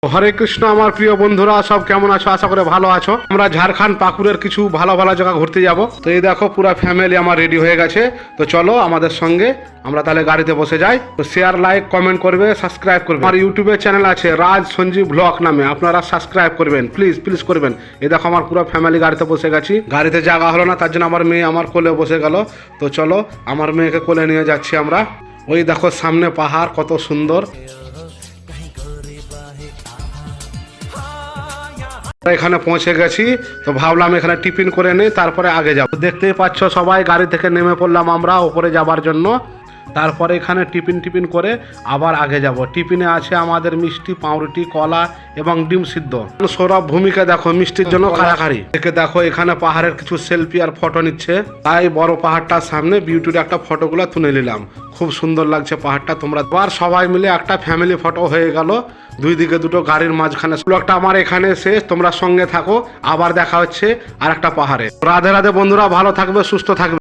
হরে কৃষ্ণ আমার প্রিয় বন্ধুরা, সব কেমন আছো? আশা করে ভালো আছো। আমরা ঝাড়খণ্ড পাকুড়ের কিছু ভালো ভালো জায়গা ঘুরতে যাব। তো এই দেখো পুরো ফ্যামিলি আমার রেডি হয়ে গেছে। তো চলো আমাদের সঙ্গে আমরা তাহলে গাড়িতে বসে যাই। তো শেয়ার, লাইক, কমেন্ট করবে, সাবস্ক্রাইব করবে। আমার ইউটিউবে চ্যানেল আছে রাজ সঞ্জীব ব্লগ নামে, আপনারা সাবস্ক্রাইব করবেন, প্লিজ প্লিজ করবেন। এই দেখো আমার পুরো ফ্যামিলি গাড়িতে বসে গেছি। গাড়িতে জায়গা হলো না, তার জন্য আমার মেয়ে আমার কোলে বসে গেল। তো চলো আমার মেয়েকে কোলে নিয়ে যাচ্ছি আমরা। ওই দেখো সামনে পাহাড় কত সুন্দর। এখানে পৌঁছে গেছি, তো ভাবলাম এখানে টিফিন করে নেই, তারপরে আগে যাব। দেখতেই পাচ্ছ সবাই গাড়ি থেকে নেমে পড়লাম আমরা উপরে যাবার জন্য। তারপরে এখানে টিফিন করে আবার আগে যাব। টিফিনে আছে আমাদের মিষ্টি, পাউরুটি, কলা এবং ডিম সিদ্ধ। সৌরভ ভূমিকা দেখো মিষ্টির জন্য কাড়াকাড়ি দেখে। দেখো এখানে পাহাড়ের কিছু সেলফি আর ফটো নিচ্ছে। তাই বড় পাহাড়টার সামনে বিউটির একটা ফটোগুলো তুলে নিলাম। খুব সুন্দর লাগছে পাহাড়টা। তোমরা আবার সবাই মিলে একটা ফ্যামিলি ফটো হয়ে গেল, দুই দিকে দুটো গাড়ির মাঝখানে। ব্লগটা আমার এখানে শেষ, তোমরা সঙ্গে থাকো, আবার দেখা হচ্ছে আর একটা পাহাড়ে। রাধে রাধে বন্ধুরা, ভালো থাকবে, সুস্থ থাকবে।